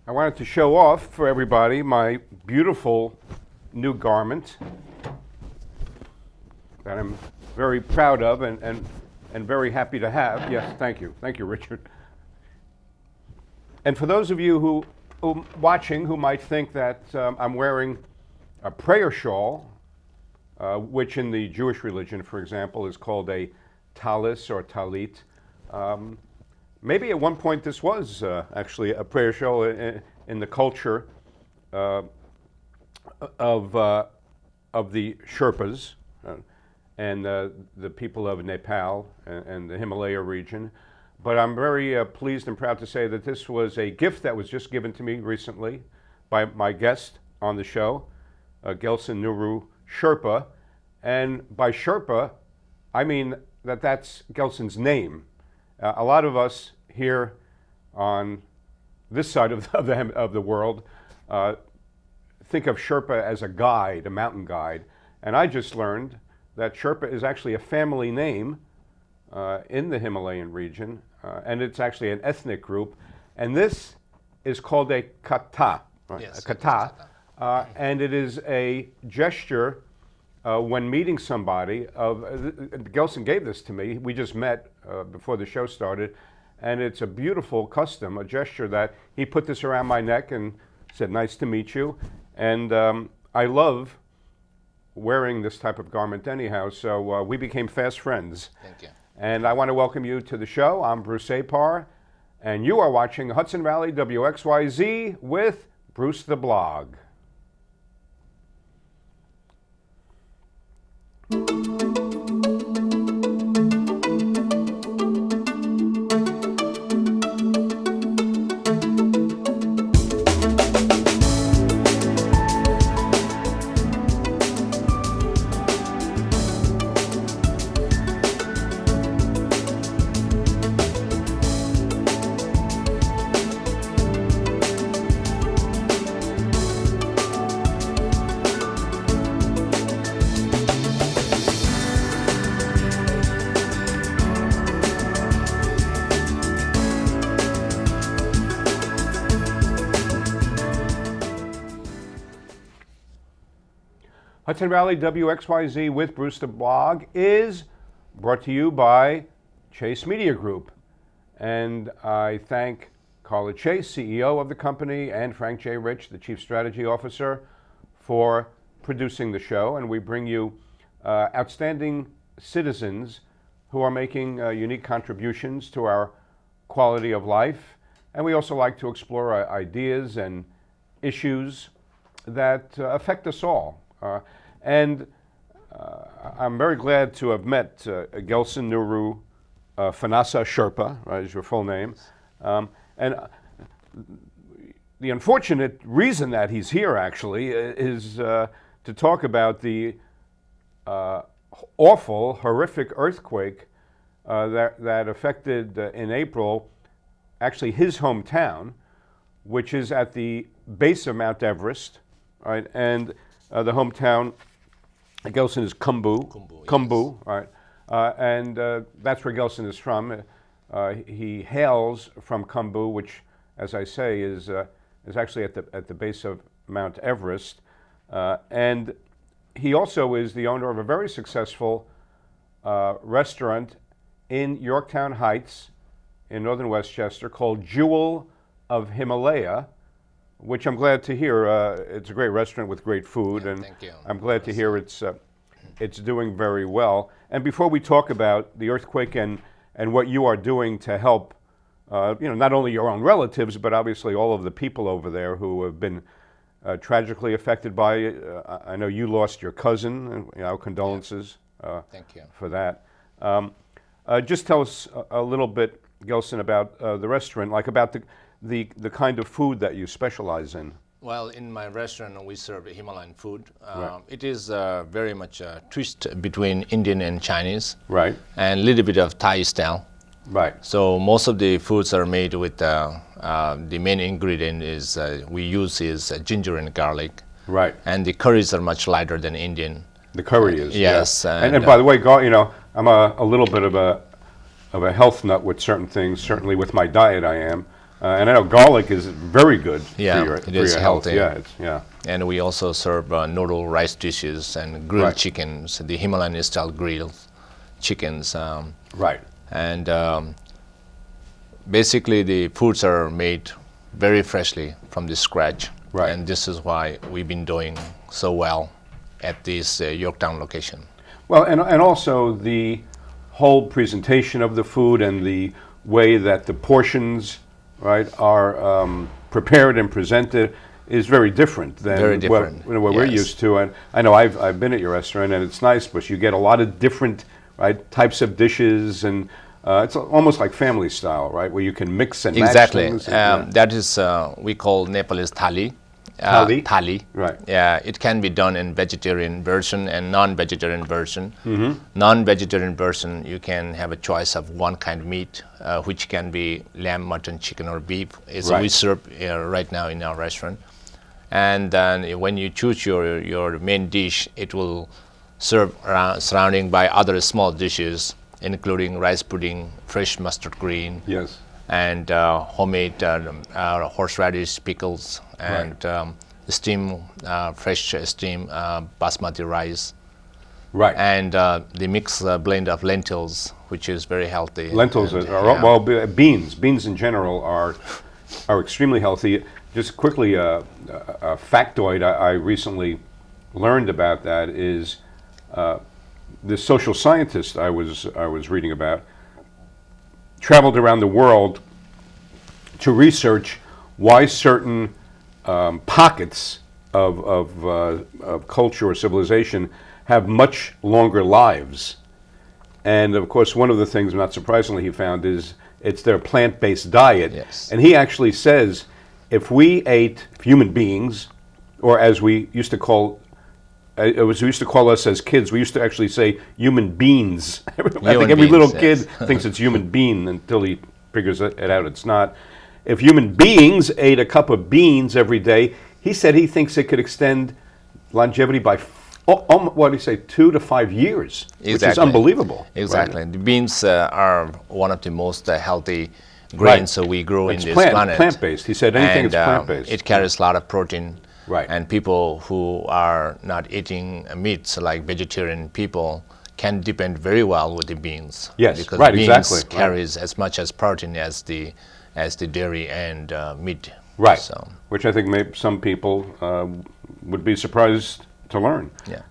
I wanted to show off for everybody my beautiful new garment that I'm very proud of and very happy to have. Yes, thank you. Thank you, Richard. And for those of you who watching who might think that I'm wearing a prayer shawl, which in the Jewish religion, for example, is called a talis or talit. Maybe at one point this was actually a prayer shawl in the culture of the Sherpas and the people of Nepal and the Himalaya region. But I'm very pleased and proud to say that this was a gift that was just given to me recently by my guest on the show, Gelson Nuru Sherpa. And by Sherpa, I mean that's Gelson's name. A lot of us here on this side of the world think of Sherpa as a guide, a mountain guide. And I just learned that Sherpa is actually a family name in the Himalayan region, and it's actually an ethnic group. And this is called a kata, right? Yes, a kata, and it is a gesture when meeting somebody. Gelson gave this to me. We just met before the show started, and it's a beautiful custom, a gesture that he put this around my neck and said, "Nice to meet you." And I love wearing this type of garment anyhow, so we became fast friends. Thank you. And I want to welcome you to the show. I'm Bruce Apar, and you are watching Hudson Valley WXYZ with Bruce the Blog. Hudson Valley WXYZ with Bruce the Blog is brought to you by Chase Media Group. And I thank Carla Chase, CEO of the company, and Frank J. Rich, the Chief Strategy Officer, for producing the show. And we bring you outstanding citizens who are making unique contributions to our quality of life. And we also like to explore ideas and issues that affect us all. And I'm very glad to have met Gelson Nuru Fanasa Sherpa, right, is your full name. And the unfortunate reason that he's here actually is to talk about the awful, horrific earthquake that affected in April actually his hometown, which is at the base of Mount Everest, right? And the hometown, Gelson, is Khumbu, yes. Right? And that's where Gelson is from. He hails from Khumbu, which, as I say, is actually at the base of Mount Everest. And he also is the owner of a very successful restaurant in Yorktown Heights in northern Westchester called Jewel of Himalaya, which I'm glad to hear. It's a great restaurant with great food, Yeah, and thank you. I'm glad to hear it's doing very well. And before we talk about the earthquake and what you are doing to help, not only your own relatives, but obviously all of the people over there who have been tragically affected by it. I know you lost your cousin, and condolences Thank you. for that. Just tell us a little bit, Gelson, about the restaurant, like about the kind of food that you specialize in. Well, in my restaurant, we serve Himalayan food. Right. It is very much a twist between Indian and Chinese, Right. and a little bit of Thai style. Right. So most of the foods are made with the main ingredient we use is ginger and garlic. Right. And the curries are much lighter than Indian. The curry is. Yes. Yeah. And by the way, I'm a little bit of a health nut with certain things. Certainly with my diet I am. And I know garlic is very good Yeah, for your, it for is your health. healthy. Yeah, yeah. And we also serve noodle rice dishes and grilled Right. chickens, the Himalayan style grilled chickens. Right. And basically the foods are made very freshly from the scratch. Right. And this is why we've been doing so well at this Yorktown location. Well, and also the whole presentation of the food and the way that the portions, right, are prepared and presented is very different than Very different, what we're yes. used to. And I know I've been at your restaurant, and it's nice, but you get a lot of different, right, types of dishes, and it's almost like family style, right, where you can mix and match Exactly. things. And, That is we call Nepalese thali. Thali? Thali. Right. Yeah, it can be done in vegetarian version and non-vegetarian version. Non-vegetarian version, you can have a choice of one kind of meat, which can be lamb, mutton, chicken, or beef. It's Right. we serve right now in our restaurant. And then when you choose your main dish, it will serve surrounding by other small dishes, including rice pudding, fresh mustard green, yes. and homemade horseradish pickles, and fresh steam basmati rice, Right. and the mixed blend of lentils, which is very healthy. Lentils And, are yeah. well, beans in general are extremely healthy. Just quickly, a factoid I recently learned about that is this social scientist I was reading about traveled around the world to research why certain pockets of culture or civilization have much longer lives. And of course, one of the things, not surprisingly, he found is it's their plant-based diet. Yes. And he actually says if we ate human beings, or as we used to call we used to call us as kids, we used to actually say human beans. I think every beings, little yes. kid thinks it's human bean until he figures it out it's not. If human beings ate a cup of beans every day, he said he thinks it could extend longevity by, what do you say, 2 to 5 years, which is Exactly. unbelievable. Exactly. The beans are one of the most healthy grains Right. so we grow It's in this planet. plant-based. He said anything And, that's plant-based. It carries a lot of protein. Right. And people who are not eating meats, like vegetarian people, can depend very well with the beans. Yes, because right, beans exactly, right. carries as much as protein as the dairy and meat. Right, So, which I think some people would be surprised to learn. yeah.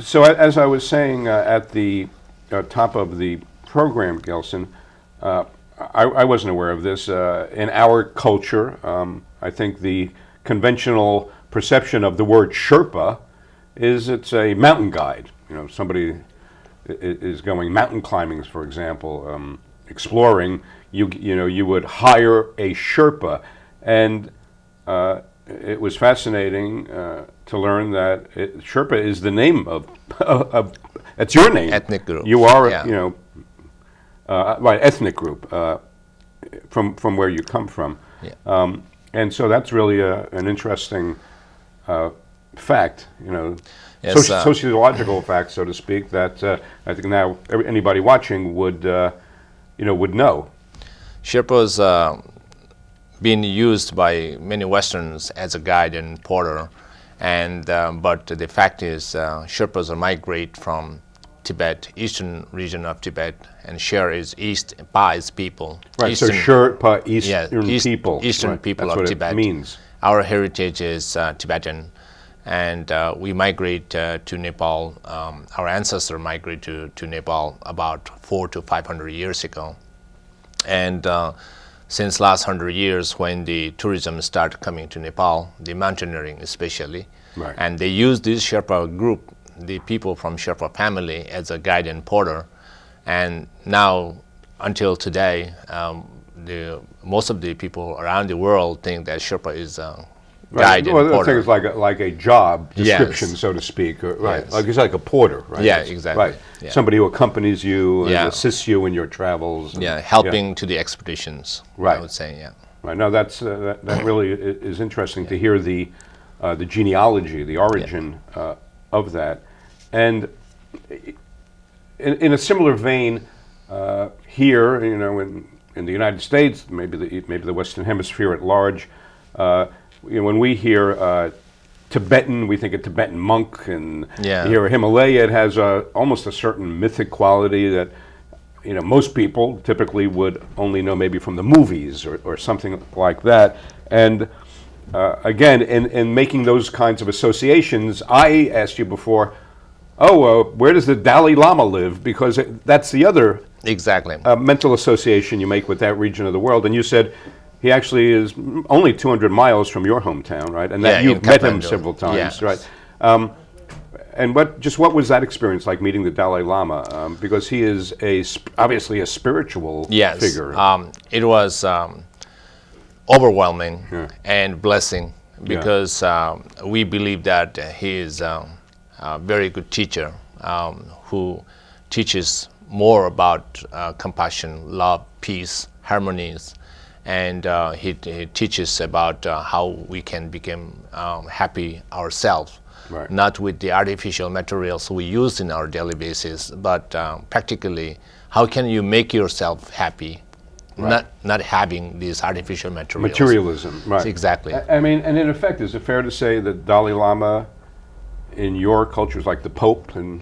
So as I was saying at the top of the program, Gelson, I wasn't aware of this. In our culture, I think the conventional perception of the word Sherpa is it's a mountain guide. You know, somebody is going mountain climbing, for example, exploring. You would hire a Sherpa, and it was fascinating to learn that Sherpa is the name of it's your name. Ethnic group. You are, Yeah. right, ethnic group from where you come from. Yeah. And so that's really an interesting fact, Yes, sociological fact, so to speak, that I think now anybody watching would know. Sherpa's been used by many Westerns as a guide and porter, and but the fact is, Sherpas migrate from Tibet, eastern region of Tibet, and Sher is east, Pa is people. Right, Eastern, so Sherpa, Eastern East- people. Eastern Right, people that's of what Tibet. It means. Our heritage is Tibetan, and we migrate to Nepal. Our ancestors migrated to Nepal about 400 to 500 years ago. And since last 100 years, when the tourism started coming to Nepal, the mountaineering especially, Right. and they use this Sherpa group, the people from Sherpa family, as a guide and porter. And now, until today, most of the people around the world think that Sherpa is a guide Well, and the porter. thing is like a job description, Yes. so to speak. Right, Yes. like it's like a porter, right? Yeah, It's- exactly. Right, Yeah. somebody who accompanies you and Yeah. assists you in your travels. and- Yeah, helping to the expeditions. Right. I would say, yeah. Right. No, that really is interesting to hear the genealogy, the origin of that, and in a similar vein, here, in the United States, maybe the Western Hemisphere at large, when we hear Tibetan, we think a Tibetan monk, and Yeah. you hear Himalaya, it has almost a certain mythic quality that most people typically would only know maybe from the movies or something like that. And again, in making those kinds of associations, I asked you before, where does the Dalai Lama live? Because that's the other Exactly. mental association you make with that region of the world. And you said he actually is only 200 miles from your hometown, right? And that Yeah, you've in met him Kathmandu. several times, Yes. right? And what was that experience like, meeting the Dalai Lama? Because he is obviously a spiritual Yes. figure. It was overwhelming Yeah. and blessing because we believe that he is a very good teacher who teaches more about compassion, love, peace, harmonies, and he teaches about how we can become happy ourselves. Right. Not with the artificial materials we use in our daily basis, but practically, how can you make yourself happy, not having these artificial materials? Materialism, right. Exactly. I mean, and in effect, is it fair to say that Dalai Lama in your culture is like the Pope, and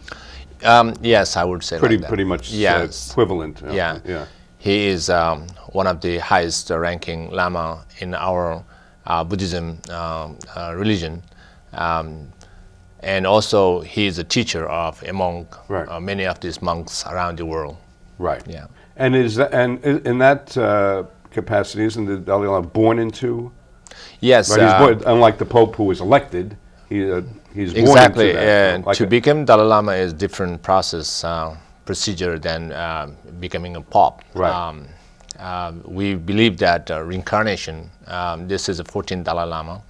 Yes, I would say like that. pretty much Yes. equivalent? Yeah. Yeah. He is one of the highest ranking Lama in our Buddhism religion. And also, he is a teacher among Right. many of these monks around the world. Right. Yeah. And in that capacity, isn't the Dalai Lama born into? Yes. Right. He's born, unlike the Pope who was elected. He's born Exactly. into that. Like to become Dalai Lama is different procedure than becoming a pope. Right. We believe that reincarnation. This is a 14th Dalai Lama.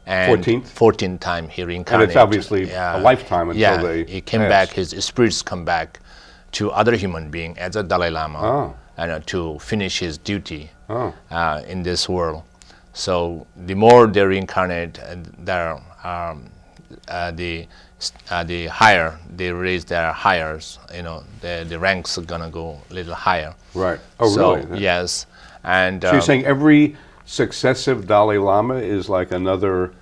And 14th? 14th time he And reincarnated. it's obviously a lifetime until they he came pass. back. His spirits come back to other human being as a Dalai Lama, and to finish his duty in this world. So the more they reincarnate, the higher they raise their hires. The ranks are gonna go a little higher. Right. Oh, So really? yes, and So you're saying every successive Dalai Lama is like another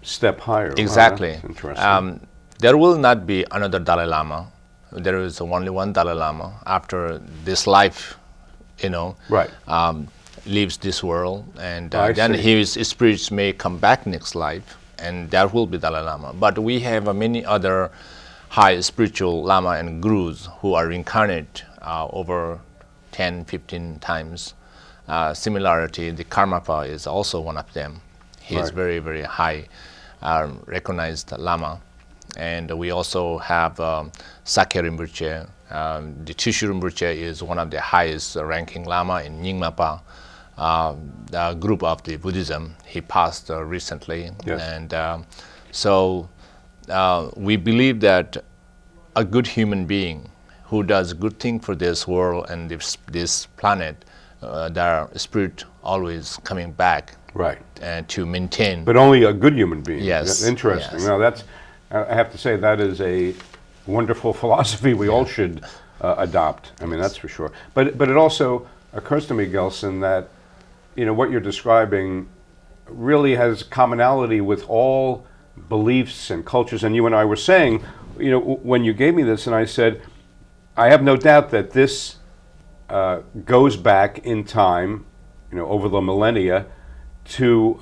step higher? Wow, exactly. that's interesting. There will not be another Dalai Lama. There is only one Dalai Lama after this life, Right. leaves this world, and I then see. his spirits may come back next life, and that will be Dalai Lama. But we have many other high spiritual Lama and gurus who are reincarnate over 10, 15 times. Similarity, the Karmapa is also one of them. He is Right. very, very high recognized Lama. And we also have Sakya Rinpoche. The Chishu Rinpoche is one of the highest ranking Lama in Nyingmapa, the group of the Buddhism. He passed recently. Yes. And so we believe that a good human being who does good thing for this world and this planet, their spirit always coming back Right. to maintain. But only a good human being. Yes, Interesting. yes. Now I have to say that is a wonderful philosophy we all should adopt. I mean, that's for sure. But it also occurs to me, Gelson, that what you're describing really has commonality with all beliefs and cultures. And you and I were saying, when you gave me this, and I said, I have no doubt that this goes back in time, over the millennia, to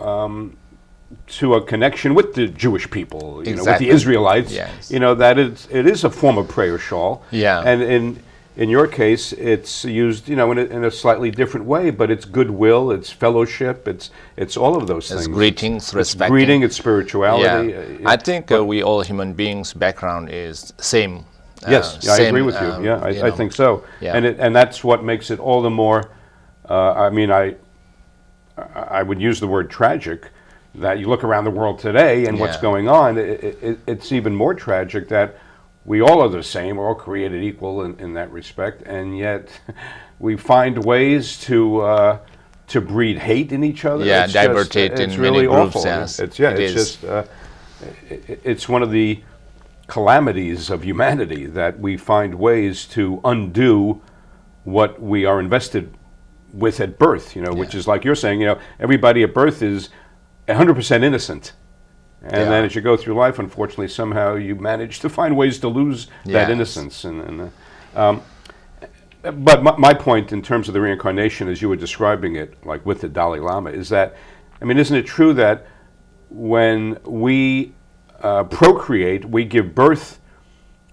a connection with the Jewish people, with Exactly. the Israelites. Yes. That it is a form of prayer shawl. Yeah. And in your case, it's used, in a slightly different way, but it's goodwill, it's fellowship, it's all of those It's things. greetings, It's respecting. greeting, it's spirituality. Yeah. I think we all human beings' background is same. Yes, I same, agree with you. Yeah, I think so. Yeah. And that's what makes it all the more. I would use the word tragic. That you look around the world today and what's Yeah. going on, it's even more tragic that we all are the same. We're all created equal in that respect, and yet we find ways to breed hate in each other. Yeah, It's divert it in it's many really groups, awful. yes. It's It it's is. just it's one of the calamities of humanity that we find ways to undo what we are invested with at birth, which Yeah. is like you're saying, everybody at birth is 100% innocent. And then Yeah. as you go through life, unfortunately, somehow you manage to find ways to lose that Yes. innocence. But my point in terms of the reincarnation, as you were describing it, like with the Dalai Lama, is that, isn't it true that when we procreate, we give birth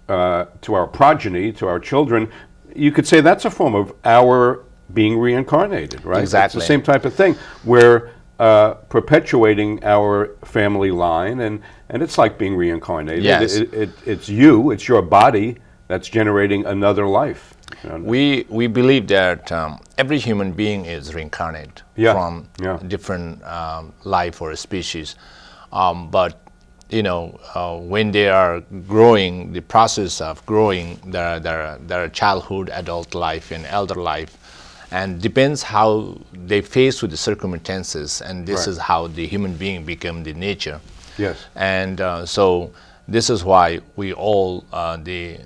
to our progeny, to our children, you could say that's a form of our being reincarnated, right? Exactly. It's the same type of thing. We're perpetuating our family line, and it's like being reincarnated. Yes. It's you, it's your body that's generating another life. We believe that every human being is reincarnated Yeah, from yeah. different life or species. But when they are growing, the process of growing, their childhood, adult life, and elder life, and depends how they face with the circumstances, and this Right. is how the human being become the nature. Yes. And so this is why we all, the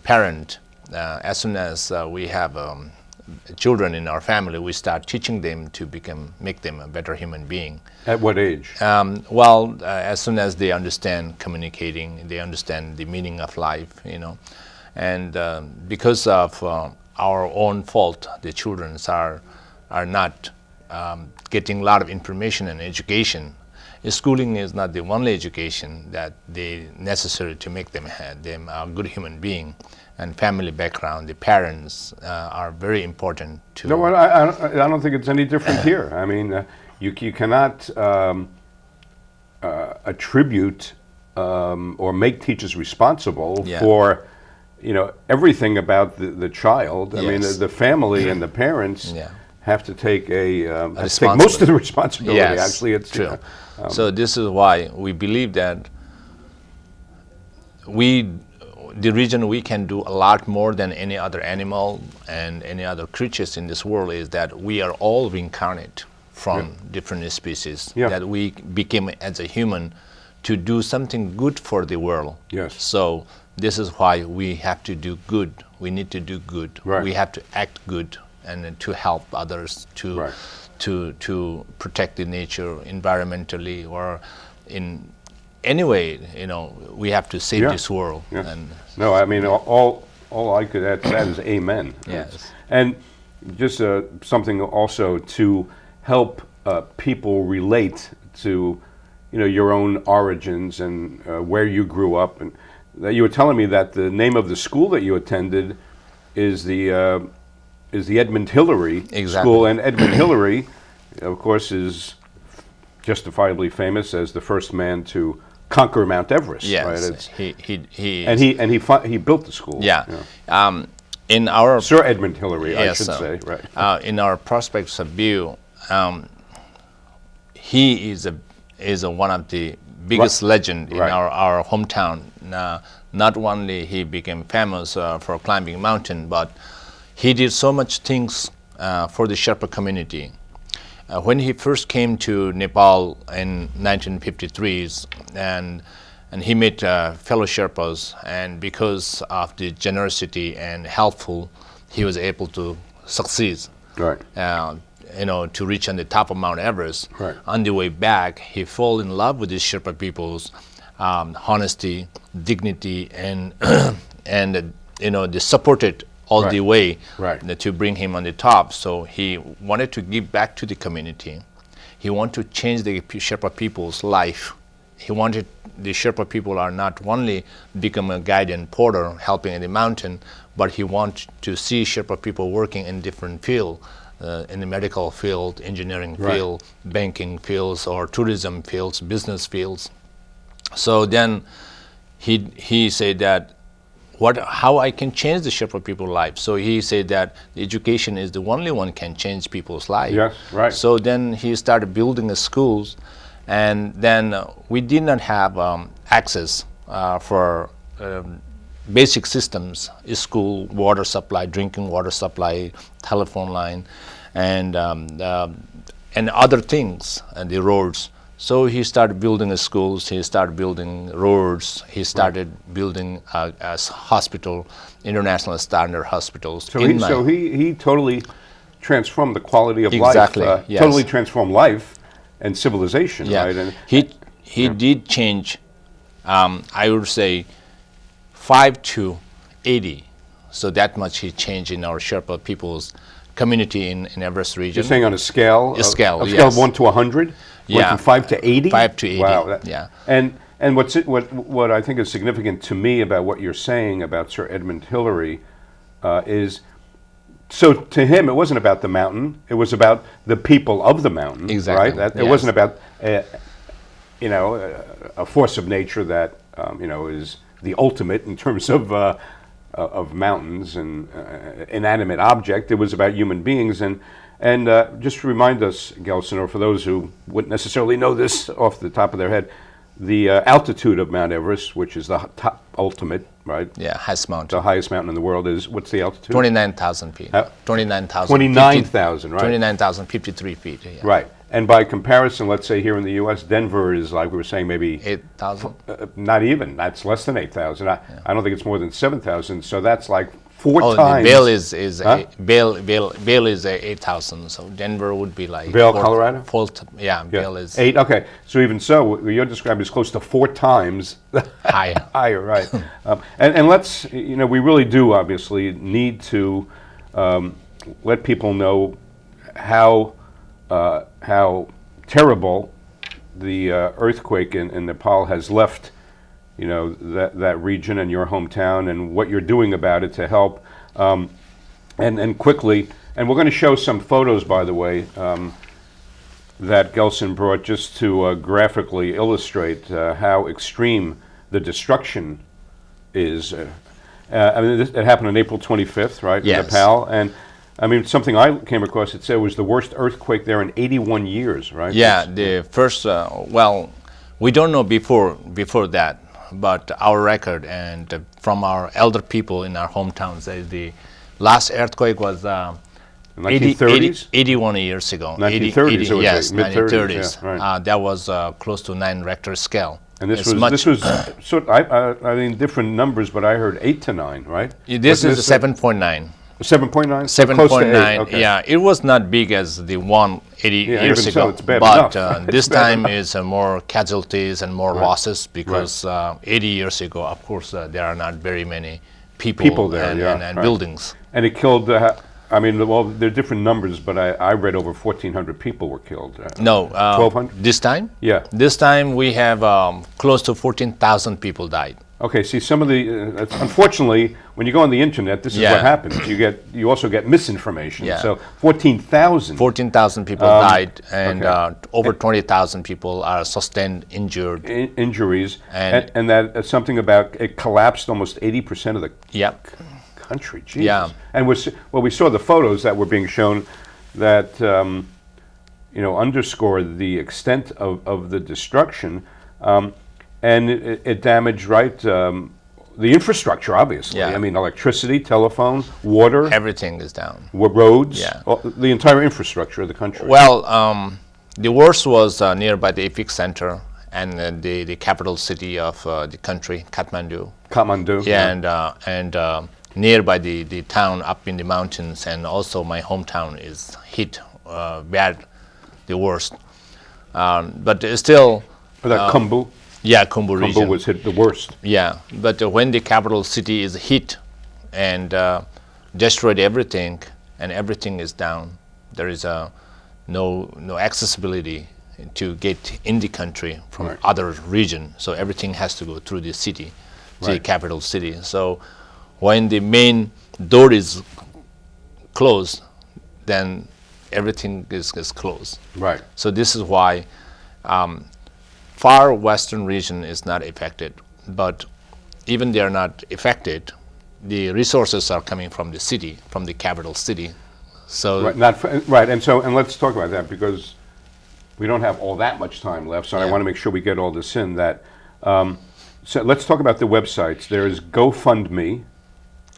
parent, as soon as we have children in our family, we start teaching them to make them a better human being. At what age? As soon as they understand communicating, they understand the meaning of life, and because of our own fault, the children are not getting a lot of information and education. Schooling is not the only education that they necessary to make them a good human being, and family background. The parents are very important to. No, I don't think it's any different here. You cannot attribute or make teachers responsible Yeah. for everything about the child. Yes. The family and the parents Yeah. have to take take most of the responsibility. Yes, Actually, it's true. So this is why we believe that the reason we can do a lot more than any other animal and any other creatures in this world is that we are all reincarnated from different species. Yeah. That we became as a human to do something good for the world. Yes. So this is why we have to do good. We need to do good. Right. We have to act good and to help others to Right. to protect the nature environmentally or in any way. We have to save Yeah. this world. Yeah. And No, all I could add to that is amen. Yes. And just something also to help people relate to, your own origins and where you grew up. And that you were telling me that the name of the school that you attended is the Edmund Hillary Exactly. School, and Edmund Hillary, of course, is justifiably famous as the first man to conquer Mount Everest. yes, Right? he He built the school. yeah. In our Sir Edmund Hillary, I Yes, should sir. say. Right. In our prospects of view, he is one of the biggest legend in Right. our hometown. Not only he became famous for climbing mountain, but he did so much things for the Sherpa community. When he first came to Nepal in 1953, and he met fellow Sherpas, and because of the generosity and helpful, he was able to succeed. Right. To reach on the top of Mount Everest. Right. On the way back, he fell in love with the Sherpa people's honesty, dignity, and they supported all Right. the way Right. to bring him on the top. So he wanted to give back to the community. He wanted to change the Sherpa people's life. He wanted the Sherpa people are not only become a guide and porter helping in the mountain, but he wanted to see Sherpa people working in different fields, in the medical field, engineering Right. field, banking fields, or tourism fields, business fields. So then he said that how I can change the Sherpa people's life. So he said that education is the only one can change people's life. Yes, right. So then he started building schools, and then we did not have access for basic systems: school, water supply, drinking water supply, telephone line, and other things, and the roads. So he started building schools, he started building roads, he started building a hospital, international standard hospitals. So he totally transformed the quality of Exactly, life. yes. Totally transformed life and civilization, Yeah, right? And he did change. I would say 5 to 80. So that much he changed in our Sherpa people's community in Everest region. you're saying on a scale, A scale, of yes. 1 to 100, went Yeah. from 5 to 80. 5 to 80, Wow. yeah. And what I think is significant to me about what you're saying about Sir Edmund Hillary is, so to him it wasn't about the mountain; it was about the people of the mountain. Exactly, Right. It yes. wasn't about a force of nature that is the ultimate in terms of mountains and inanimate object. It was about human beings, and just to remind us, Gelson, or for those who wouldn't necessarily know this off the top of their head, the altitude of Mount Everest, which is the top ultimate, right? Yeah, highest mountain. The highest mountain in the world is, what's the altitude? 29,000 feet. 29,000. 29,000, right? 29,053 feet. Yeah. Right. And by comparison, let's say here in the U.S., Denver is, like we were saying, maybe 8,000. not even. That's less than 8,000. I don't think it's more than 7,000. So that's like four Oh, times. the Vail is Huh? Vail is 8,000. So Denver would be like Vail, Colorado? Yeah, Yeah. Vail is 8. Okay. So even so, what you're describing is close to 4 times higher. higher, right? And let's, we really do obviously need to let people know how terrible the earthquake in Nepal has left, that region and your hometown, and what you're doing about it to help. And quickly, and we're going to show some photos, by the way, that Gelson brought just to graphically illustrate how extreme the destruction is. I mean, it happened on April 25th, right, in Yes. Nepal, and I mean, something I came across, it said it was the worst earthquake there in 81 years, right? Yeah, the first, well, we don't know before that, but our record and from our elder people in our hometown says the last earthquake was 1930s? 81 years ago. 1930s, it was yes, mid-30s, 1930s. yeah, right. That was close to 9 Richter scale. And this It's was sort I mean, different numbers, but I heard 8 to 9, right? This Wasn't is 7.9. 7.9? So close to 8, 7.9, okay. yeah. It was not big as the one 80 Yeah, years even so, ago, it's bad but enough. this It's bad time enough. is more casualties and more losses because 80 years ago, of course, there are not very many people there, and, yeah, and right. buildings. And it killed, I mean, well, there are different numbers, but I read over 1,400 people were killed. No, 1,200? this time? Yeah. This time we have close to 14,000 people died. Okay, see, some of the, unfortunately, when you go on the internet, this is Yeah. what happens. You also get misinformation. Yeah. So 14,000. 14,000 people died, and okay. over 20,000 people are sustained injured. Injuries, And- and that something about it collapsed almost 80% of the Yep. country. Jesus. Yeah. And we saw the photos that were being shown that underscore the extent of the destruction, and it damaged the infrastructure. Obviously, Yeah. I mean, electricity, telephone, water, Everything is down. roads, Yeah. the entire infrastructure of the country. Well, the worst was nearby the epicenter and the capital city of the country, Kathmandu. Kathmandu. Yeah, and nearby the town up in the mountains, and also my hometown is hit bad, the worst. But still, That Khumbu. yeah, Khumbu region. Khumbu was hit the worst. Yeah, but when the capital city is hit and destroyed everything, and everything is down, there is no accessibility to get in the country from Right. other region. So everything has to go through the city, the Right. capital city. So when the main door is closed, then everything is closed. Right. So this is why far western region is not affected, but even they are not affected, the resources are coming from the city, from the capital city. So Right. And let's talk about that, because we don't have all that much time left. So I Yeah. want to make sure we get all this in. So let's talk about the websites. There is GoFundMe,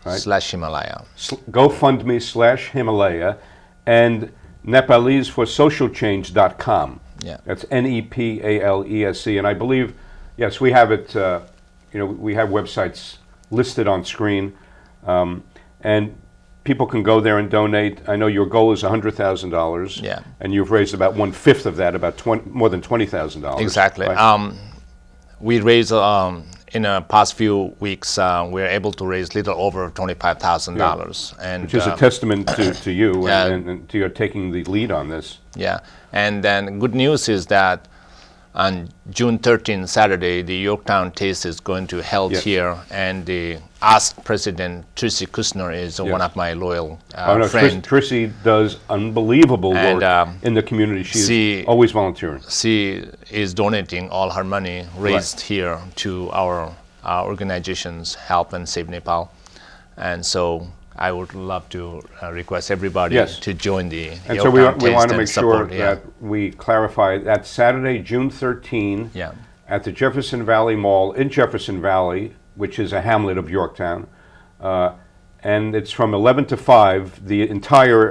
right? / Himalaya. GoFundMe/Himalaya, and NepalesForSocialChange.com. Yeah. That's NEPALESE, and I believe, yes, we have it. We have websites listed on screen, and people can go there and donate. I know your goal is $100,000. Yeah. And you've raised about 1/5 of that, about more than $20,000. Exactly. Right? We raised in the past few weeks. We're able to raise little over $25,000, and which is a testament to you yeah. and to your taking the lead on this. Yeah, and then good news is that on June 13th, Saturday, the Yorktown Taste is going to held Yes. here, and the ASK President Tracy Kushner is one of my loyal friends. Trissy does unbelievable And, work in the community. She's always volunteering. She is donating all her money raised here to our organizations, Help and Save Nepal, and so I would love to request everybody Yes. to join the And so we want to make support, sure that we clarify that Saturday, June 13, Yeah. at the Jefferson Valley Mall in Jefferson Valley, which is a hamlet of Yorktown, and it's from 11 to 5. The entire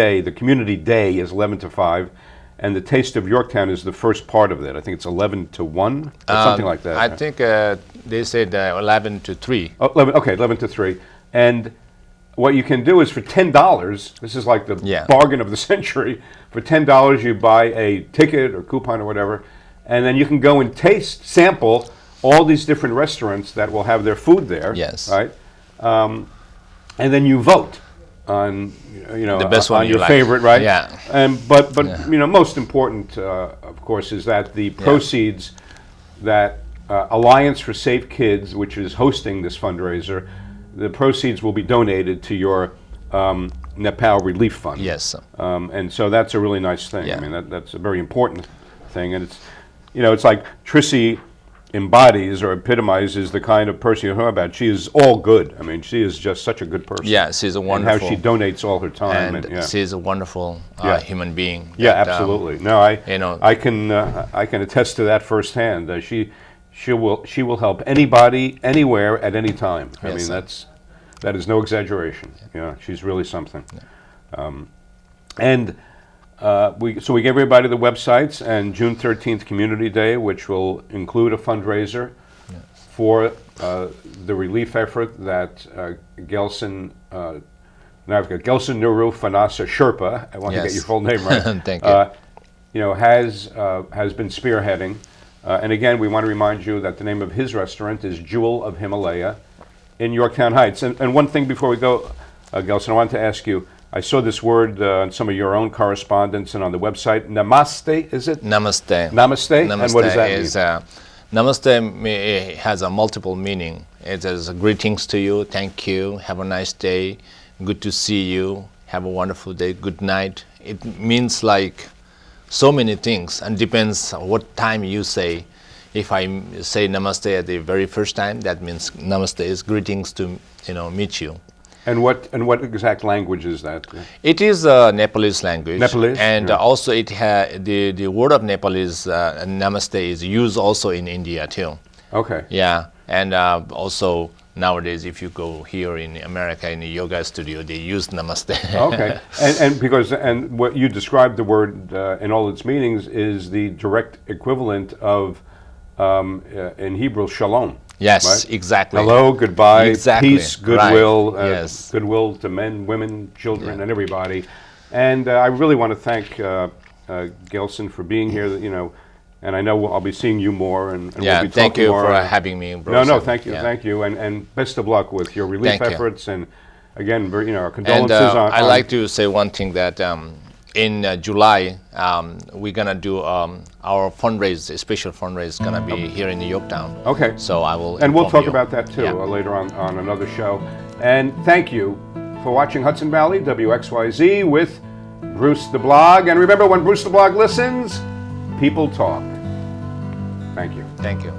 day, the community day, is 11 to 5, and the Taste of Yorktown is the first part of it. I think it's 11 to 1 or something like that. I think they said 11 to 3. Oh, 11 to 3. And what you can do is for $10, this is like the Yeah. bargain of the century. For $10, you buy a ticket or coupon or whatever, and then you can go and sample all these different restaurants that will have their food there. Yes. Right. And then you vote on The best one on you your like. favorite, right? Yeah. And but most important, of course, is that the proceeds that Alliance for Safe Kids, which is hosting this fundraiser, the proceeds will be donated to your Nepal Relief Fund. Yes. And so that's a really nice thing. Yeah. I mean, that's a very important thing. And it's, it's like Trissy embodies or epitomizes the kind of person you're talking about. She is all good. I mean, she is just such a good person. Yeah, she's a wonderful. And how she donates all her time. And yeah. she's a wonderful human being. Yeah, that, absolutely. No, I can attest to that firsthand. She will help anybody, anywhere, at any time. I Yes, mean, sir. that is no exaggeration. Yeah, she's really something. And we gave everybody the websites and June 13th Community Day, which will include a fundraiser for the relief effort that Gelson Nuru Fanasa Sherpa, I want to get your full name right. Thank you. Has been spearheading. And again, we want to remind you that the name of his restaurant is Jewel of Himalaya in Yorktown Heights. And one thing before we go, Gelson, I wanted to ask you, I saw this word in some of your own correspondence and on the website. Namaste, is it? Namaste. Namaste? And what does that mean? Namaste has a multiple meaning. It is greetings to you, thank you, have a nice day, good to see you, have a wonderful day, good night. It means like so many things, and depends on what time you say. If I say namaste at the very first time, that means namaste is greetings to meet you. And what exact language is that? It is a Nepalese language. Nepalese, and also it the word of Nepalese namaste is used also in India too. Okay. Yeah, and also nowadays, if you go here in America in a yoga studio, they use namaste. Okay, and what you described the word in all its meanings is the direct equivalent of in Hebrew shalom. Yes, right? exactly. Hello, goodbye, Exactly. peace, goodwill, Right. Yes. goodwill to men, women, children, and everybody. And I really want to thank Gelson for being here. And I know I'll be seeing you more, and we'll be talking thank you more. for having me, No, Bruce. thank you, Yeah. thank you, and best of luck with your relief Thank you. efforts. And again, our And condolences on. I like to say one thing that in July we're gonna do our special fundraise, gonna be here in Yorktown. Okay. So I will. And we'll inform talk you. about that too Yeah. later on another show. And thank you for watching Hudson Valley WXYZ with Bruce the Blog. And remember, when Bruce the Blog listens, people talk. Thank you. Thank you.